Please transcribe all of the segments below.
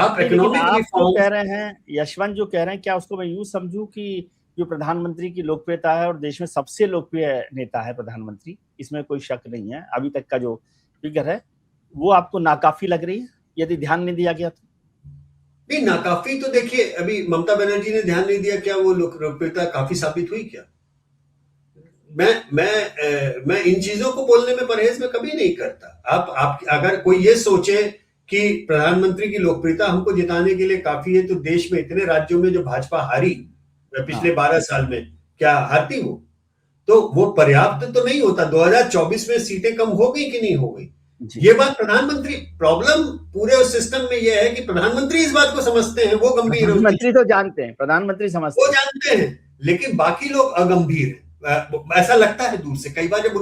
आप लेकिन इकोनॉमिक आप जो रिफॉर्म कह रहे हैं, यशवंत जो कह रहे हैं, क्या उसको मैं यूं समझूं कि जो प्रधानमंत्री की लोकप्रियता है और देश में सबसे लोकप्रिय नेता है प्रधानमंत्री, इसमें कोई शक नहीं है, अभी तक का जो फिगर है वो आपको नाकाफी लग रही है यदि ध्यान नहीं दिया गया तो? नहीं, नाकाफी तो देखिए, अभी ममता बनर्जी ने ध्यान नहीं दिया, क्या वो लोकप्रियता काफी साबित हुई क्या? मैं इन चीजों को बोलने में परहेज में कभी नहीं करता। आप अगर कोई ये सोचे कि प्रधानमंत्री की लोकप्रियता हमको जिताने के लिए काफी है, तो देश में इतने राज्यों में जो भाजपा हारी पिछले 12 साल में, क्या हारती तो वो पर्याप्त तो नहीं होता। 2024 में सीटें कम हो गई कि नहीं हो गई? ये बात प्रधानमंत्री, प्रॉब्लम पूरे उस सिस्टम में ये है कि प्रधानमंत्री इस बात को समझते हैं, वो गंभीर, प्रधानमंत्री तो जानते हैं, प्रधानमंत्री समझते वो जानते हैं, लेकिन बाकी लोग अगंभीर हैं। ऐसा लगता है दूर से, कई बार जब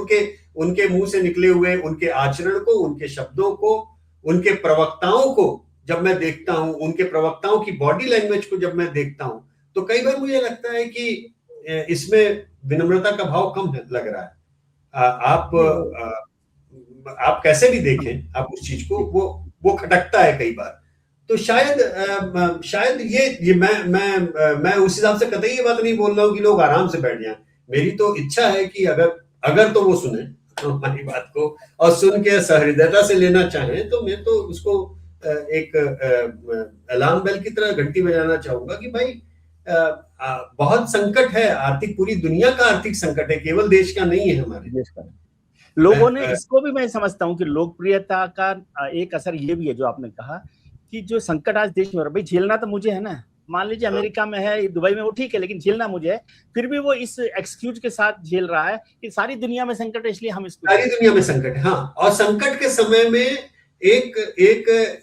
उनके मुंह से निकले हुए उनके आचरण को, उनके शब्दों को, उनके प्रवक्ताओं को जब मैं देखता हूं, उनके प्रवक्ताओं की बॉडी लैंग्वेज को जब मैं देखता हूं, तो कई बार मुझे लगता है कि इसमें विनम्रता का भाव कम लग रहा है। आप कैसे भी देखें आप उस चीज को, वो खटकता है कई बार। तो शायद ये मैं उस हिसाब से कतई ये बात नहीं बोल रहा हूँ कि लोग आराम से बैठ जाएं। मेरी तो इच्छा है कि अगर तो वो सुने हमारी बात को और सुन के सहृदयता से लेना चाहें, तो मैं तो उसको एक अलार्म बेल की तरह घंटी बजाना चाहूंगा कि भाई बहुत संकट है, आर्थिक, पूरी दुनिया का आर्थिक संकट है, केवल देश का नहीं है, हमारे देश का। लोगों ने इसको भी, मैं समझता हूँ कि लोकप्रियता का एक असर ये भी है जो आपने कहा कि जो संकट आज देश में हो रहा है, भाई झेलना तो मुझे है ना। मान लीजिए अमेरिका में है, दुबई में, वो ठीक है, लेकिन झेलना मुझे है। फिर भी वो इस एक्सक्यूज के साथ झेल रहा है कि सारी दुनिया में संकट है, इसलिए हम इसको, सारी दुनिया में संकट है। हाँ, और संकट के समय में एक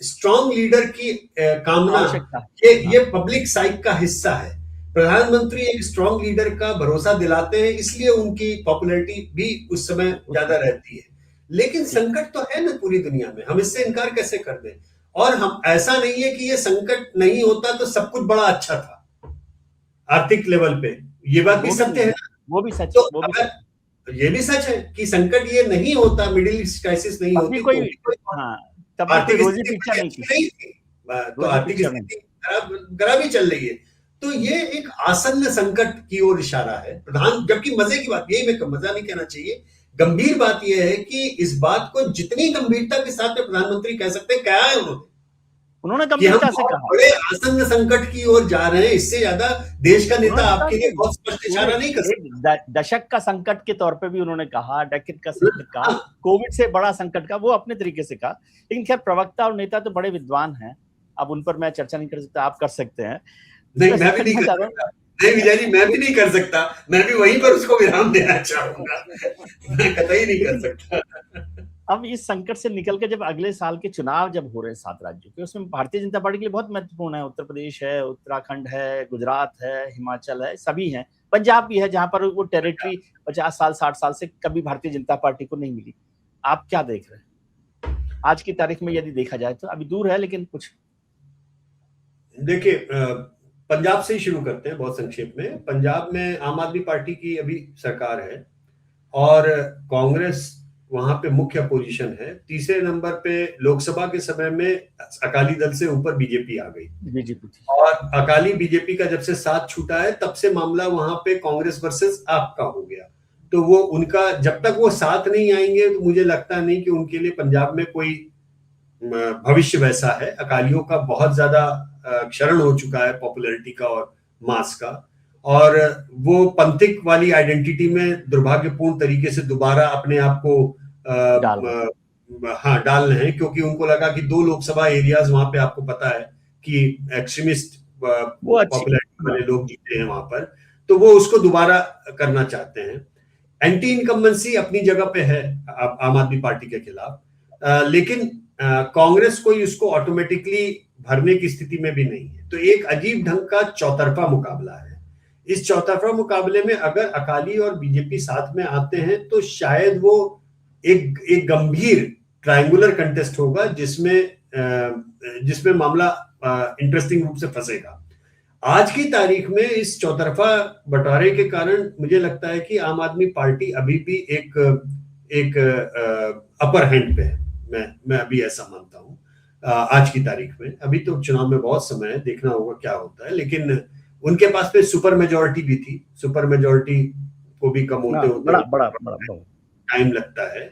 स्ट्रॉन्ग लीडर की कामना, ये पब्लिक साइक का हिस्सा है। प्रधानमंत्री एक स्ट्रॉन्ग लीडर का भरोसा दिलाते हैं, इसलिए उनकी पॉपुलैरिटी भी उस समय ज्यादा रहती है। लेकिन संकट तो है ना पूरी दुनिया में, हम इससे इनकार कैसे कर दें? और हम, ऐसा नहीं है कि ये संकट नहीं होता तो सब कुछ बड़ा अच्छा था आर्थिक लेवल पे, ये बात भी सत्य है ना। वो भी सच, तो ये भी सच है कि संकट ये नहीं होता, मिडिल ईस्ट क्राइसिस नहीं होती, आर्थिक स्थिति नहीं थी, तो आर्थिक स्थिति खराब ही चल रही है। तो ये एक आसन्न संकट की ओर इशारा है जबकि मजे की बात, यही मैं मजा नहीं कहना चाहिए, गंभीर बात यह है कि इस बात को जितनी गंभीरता के साथ प्रधानमंत्री कह सकते हैं, क्या है उन्होंने गंभीरता से कहा, बड़े आसन्न संकट की ओर जा रहे हैं। इससे ज्यादा देश का नेता आपके लिए बहुत स्पष्ट इशारा नहीं कर सकता। दशक का संकट के तौर पे भी उन्होंने कहा, डेकेड का संकट कहा, कोविड से बड़ा संकट का, वो अपने तरीके से कहा। लेकिन खैर, प्रवक्ता और नेता तो बड़े विद्वान हैं, अब उन पर मैं चर्चा नहीं कर सकता, आप कर सकते हैं। नहीं, मैं भी नहीं कर सकता। नहीं विजय जी, मैं भी नहीं कर सकता, मैं भी वहीं पर उसको विराम देना चाहूंगा। मैं कतई नहीं कर सकता। अब इस संकट से निकल के जब अगले साल के चुनाव जब हो रहे हैं 7 राज्यों के, उसमें भारतीय जनता पार्टी के लिए बहुत महत्वपूर्ण है। उत्तर प्रदेश है, उत्तराखंड है, गुजरात है, हिमाचल है, सभी हैं, पंजाब भी है, जहां पर वो टेरिटरी 50 साल 60 साल से कभी भारतीय जनता पार्टी को नहीं मिली। आप क्या देख रहे हैं आज की तारीख में, यदि देखा जाए तो? अभी दूर है लेकिन कुछ देखिए, पंजाब से ही शुरू करते हैं बहुत संक्षेप में। पंजाब में आम आदमी पार्टी की अभी सरकार है और कांग्रेस वहां पे मुख्य पोजीशन है। तीसरे नंबर पे लोकसभा के समय में अकाली दल से ऊपर बीजेपी आ गई, बीजेपी, और अकाली बीजेपी का जब से साथ छूटा है, तब से मामला वहां पे कांग्रेस वर्सेस आप का हो गया। तो वो उनका, जब तक वो साथ नहीं आएंगे तो मुझे लगता नहीं कि उनके लिए पंजाब में कोई भविष्य वैसा है। अकालियों का बहुत ज्यादा क्षरण हो चुका है पॉपुलैरिटी का और मास का, और वो पंथिक वाली आइडेंटिटी में दुर्भाग्यपूर्ण तरीके से दोबारा अपने आप को डाल रहे हैं, क्योंकि उनको लगा कि 2 लोकसभा एरियाज वहां पे, आपको पता है कि एक्सट्रीमिस्ट पॉपुलैरिटी वाले लोग जीते हैं वहां पर, तो वो उसको दोबारा करना चाहते हैं। एंटी इनकम्बेंसी अपनी जगह पे है आम आदमी पार्टी के खिलाफ, लेकिन कांग्रेस कोई उसको ऑटोमेटिकली भरने की स्थिति में भी नहीं है। तो एक अजीब ढंग का चौतरफा मुकाबला है। इस चौतरफा मुकाबले में अगर अकाली और बीजेपी साथ में आते हैं तो शायद वो एक गंभीर ट्रायंगुलर कंटेस्ट होगा, जिसमें मामला इंटरेस्टिंग रूप से फंसेगा। आज की तारीख में इस चौतरफा बंटवारे के कारण मुझे लगता है कि आम आदमी पार्टी अभी भी एक अपर हैंड पे है। मैं अभी ऐसा मानता हूं। आज की तारीख में। अभी तो चुनाव में बहुत समय है, देखना होगा क्या होता है, लेकिन उनके पास में सुपर मेजोरिटी भी थी। सुपर मेजोरिटी को भी कम होते बड़ा होते बड़ा बड़ा टाइम लगता है।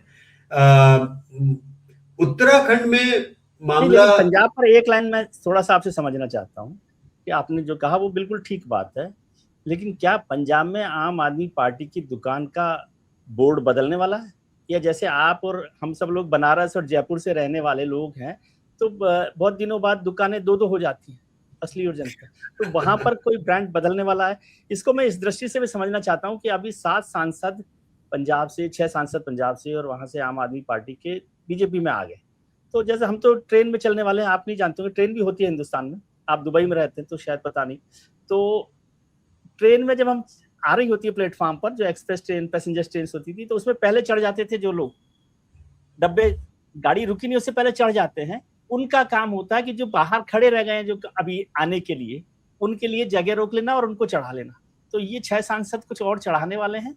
उत्तराखंड में मामला, लेकिन पंजाब पर एक लाइन मैं थोड़ा सा आपसे समझना चाहता हूँ कि आपने जो कहा वो बिल्कुल ठीक बात है, लेकिन क्या पंजाब में आम आदमी पार्टी की दुकान का बोर्ड बदलने वाला है? या जैसे आप और हम सब लोग बनारस और जयपुर से रहने वाले लोग हैं, तो बहुत दिनों बाद दुकानें दो दो हो जाती हैं, असली और जनता, तो वहां पर कोई ब्रांड बदलने वाला है? इसको मैं इस दृष्टि से भी समझना चाहता हूँ कि अभी 7 सांसद पंजाब से, 6 सांसद पंजाब से और वहां से आम आदमी पार्टी के बीजेपी में आ गए। तो जैसे हम तो ट्रेन में चलने वाले हैं, आप नहीं जानते होंगे, ट्रेन भी होती है हिंदुस्तान में, आप दुबई में रहते हैं तो शायद पता नहीं। तो ट्रेन में जब हम आ रही होती है प्लेटफॉर्म पर, जो एक्सप्रेस ट्रेन, पैसेंजर ट्रेन होती थी, तो उसमें पहले चढ़ जाते थे जो लोग, डब्बे, गाड़ी रुकी नहीं उससे पहले चढ़ जाते हैं। उनका काम होता है कि जो बाहर खड़े रह गए हैं जो अभी आने के लिए, उनके लिए जगह रोक लेना और उनको चढ़ा लेना। तो ये 6 सांसद कुछ और चढ़ाने वाले हैं।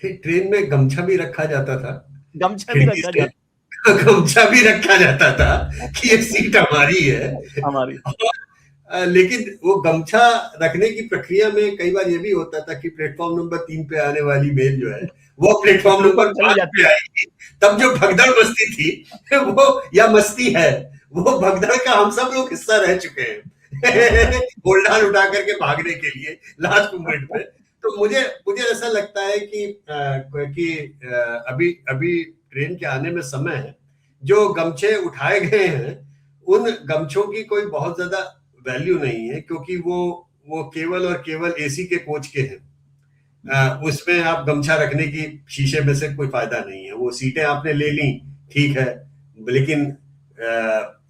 ट्रेन में गमछा भी रखा जाता था, गमछा भी रखा जाता, गमछा भी रखा जाता था कि ये सीट हमारी है हमारी। लेकिन वो गमछा रखने की प्रक्रिया में कई बार ये भी होता था कि प्लेटफॉर्म नंबर 3 पे आने वाली मेल जो है वो प्लेटफॉर्म नंबर 5 पे आएगी, तब जो भगदड़ मस्ती थी वो, या मस्ती है, वो भगदड़ का हम सब लोग हिस्सा रह चुके हैं होल्डार उठा करके भागने के लिए लास्ट मोमेंट पे। तो मुझे ऐसा लगता है कि अभी अभी ट्रेन के आने में समय है। जो गमछे उठाए गए हैं उन गमछों की कोई बहुत ज्यादा वैल्यू नहीं है, क्योंकि वो केवल और केवल एसी के कोच के हैं। उसमें आप गमछा रखने की शीशे में से कोई फायदा नहीं है। वो सीटें आपने ले ली, ठीक है, लेकिन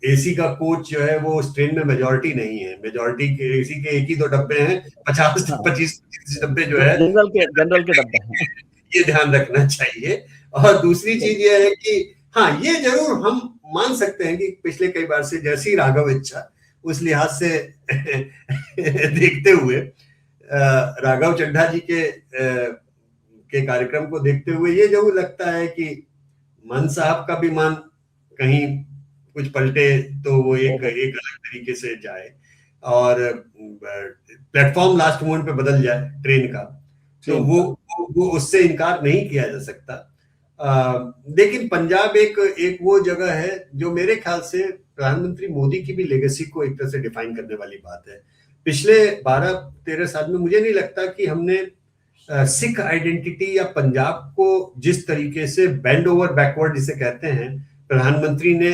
एसी का कोच जो है वो उस ट्रेन में मेजॉरिटी नहीं है। मेजॉरिटी के एसी के एक ही 2 डब्बे हैं, 50-25 डब्बे जो है जनरल के डब्बे हैं। ये ध्यान रखना चाहिए। और दूसरी चीज ये है कि हाँ, ये जरूर हम मान सकते हैं कि पिछले कई बार से जैसी राघव इच्छा, उस लिहाज से देखते हुए, राघव चड्ढा जी के कार्यक्रम को देखते हुए ये जरूर लगता है कि मान साहब का भी मान कहीं कुछ पलटे तो वो एक अलग तरीके से जाए और प्लेटफॉर्म लास्ट मोमेंट पे बदल जाए ट्रेन का, तो वो उससे इनकार नहीं किया जा सकता। लेकिन पंजाब एक वो जगह है जो मेरे ख्याल से प्रधानमंत्री मोदी की भी लेगेसी को एक तरह से डिफाइन करने वाली बात है। पिछले 12-13 साल में मुझे नहीं लगता कि हमने सिख आइडेंटिटी या पंजाब को जिस तरीके से बेंड ओवर बैकवर्ड जिसे कहते हैं, प्रधानमंत्री ने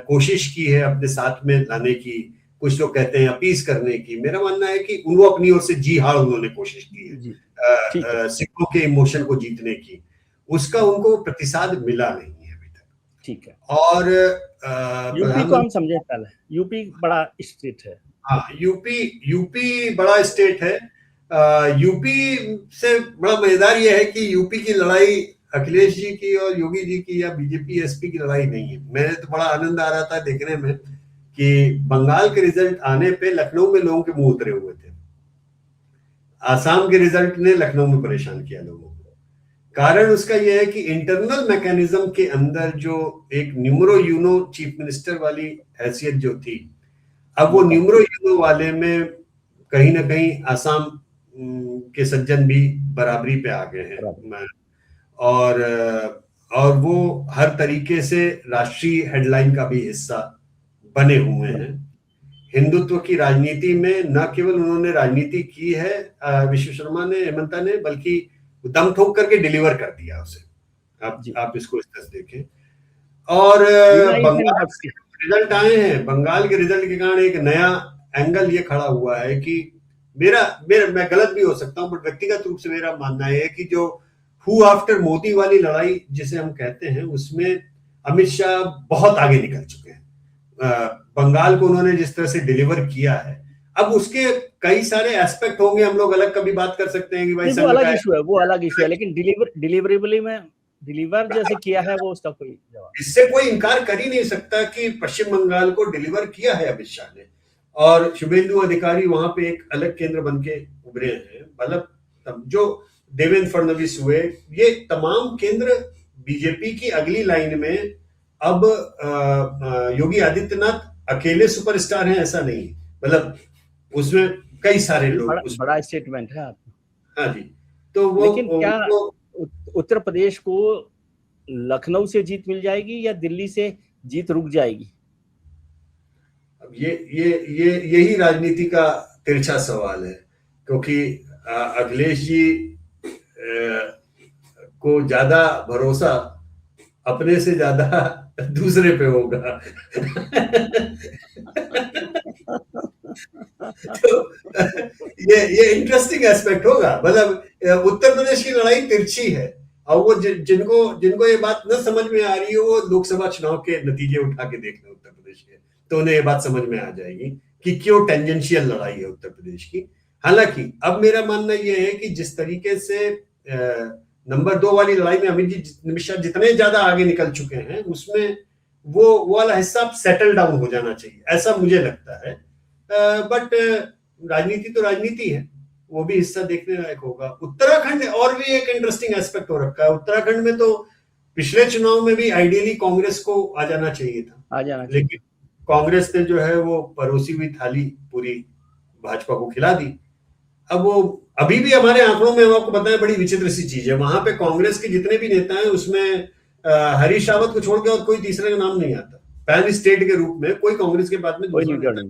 कोशिश की है अपने साथ में लाने की। कुछ लोग कहते हैं अपीस करने की। मेरा मानना है कि वो अपनी ओर से जी हां उन्होंने कोशिश की है सिखों के इमोशन को जीतने की। उसका उनको प्रतिसाद मिला नहीं है अभी तक। ठीक है। और यूपी को हम समझे पहले, यूपी बड़ा स्टेट है। हाँ, यूपी बड़ा स्टेट है। यूपी से बड़ा मजेदार ये है कि यूपी की लड़ाई अखिलेश जी की और योगी जी की या बीजेपी एसपी की लड़ाई नहीं है। मैंने तो बड़ा आनंद आ रहा था देखने में कि बंगाल के रिजल्ट आने पे लखनऊ में लोगों के मुंह उतरे हुए थे। आसाम के रिजल्ट ने लखनऊ में परेशान किया लोगों को। कारण उसका यह है कि इंटरनल मैकेनिज्म के अंदर जो एक न्यूमरो यूनो चीफ मिनिस्टर वाली हैसियत जो थी, अब वो न्यूमरो यूनो वाले में कहीं ना कहीं आसाम के सज्जन भी बराबरी पे आ गए हैं और वो हर तरीके से राष्ट्रीय हेडलाइन का भी हिस्सा बने हुए हैं। हिंदुत्व की राजनीति में न केवल उन्होंने राजनीति की है विश्व शर्मा ने, हेमंता ने, बल्कि दम ठोक करके डिलीवर कर दिया उसे। आप इसको इस तरह से देखें। और बंगाल के रिजल्ट आए हैं, बंगाल के रिजल्ट के कारण एक नया एंगल ये खड़ा हुआ है कि मैं गलत भी हो सकता हूं, बट व्यक्तिगत रूप से मेरा मानना है कि जो हु आफ्टर मोदी वाली लड़ाई जिसे हम कहते हैं, उसमें अमित शाह बहुत आगे निकल चुके हैं। बंगाल को उन्होंने जिस तरह से डिलीवर किया है, अब उसके कई सारे एस्पेक्ट होंगे, हम लोग अलग कभी बात कर सकते हैं कि भाई वो अलग इशू है, लेकिन डिलीवरेबली में डिलीवर जैसे किया है वो उसका कोई जवाब, इससे कोई इनकार कर ही नहीं सकता कि पश्चिम बंगाल को डिलीवर किया है अमित शाह ने। और शुभेंदु अधिकारी वहां पे एक अलग केंद्र बन के उभरे हैं। मतलब जो देवेंद्र फडणवीस हुए, ये तमाम केंद्र बीजेपी की अगली लाइन में अब योगी आदित्यनाथ अकेले सुपरस्टार हैं ऐसा नहीं, मतलब उसमें कई सारे लोग बड़ा स्टेटमेंट है आपका। हाँ जी, तो वो लेकिन क्या उत्तर प्रदेश को लखनऊ से जीत मिल जाएगी या दिल्ली से जीत रुक जाएगी? अब यही राजनीति का तिरछा सवाल है, क्योंकि अखिलेश जी को ज्यादा भरोसा अपने से ज्यादा दूसरे पे होगा। तो ये इंटरेस्टिंग एस्पेक्ट होगा, मतलब उत्तर प्रदेश की लड़ाई तिरछी है, और वो जिनको ये बात न समझ में आ रही है वो लोकसभा चुनाव के नतीजे उठा के देख लें उत्तर प्रदेश के, तो उन्हें ये बात समझ में आ जाएगी कि क्यों टेंजेंशियल लड़ाई है उत्तर प्रदेश की। हालांकि अब मेरा मानना यह है कि जिस तरीके से नंबर 2 वाली लड़ाई में अमित मिश्रा जितने ज्यादा आगे निकल चुके हैं, उसमें वो वाला हिस्सा सेटल डाउन हो जाना चाहिए, ऐसा मुझे लगता है। बट राजनीति तो राजनीति है, वो भी हिस्सा देखने लायक होगा। उत्तराखंड और भी एक इंटरेस्टिंग एस्पेक्ट हो रखा है। उत्तराखंड में तो पिछले चुनाव में भी आइडियली कांग्रेस को आ जाना चाहिए था, लेकिन कांग्रेस ने जो है वो परोसी हुई थाली पूरी भाजपा को खिला दी। अब वो अभी भी हमारे आंकड़ों में, आपको पता है, बड़ी विचित्र सी चीज है, वहां पे कांग्रेस के जितने भी नेता हैं उसमें हरीश रावत को छोड़ के और कोई तीसरे का नाम नहीं आता। पैन स्टेट के रूप में कोई कांग्रेस के बाद में दूसरा नेता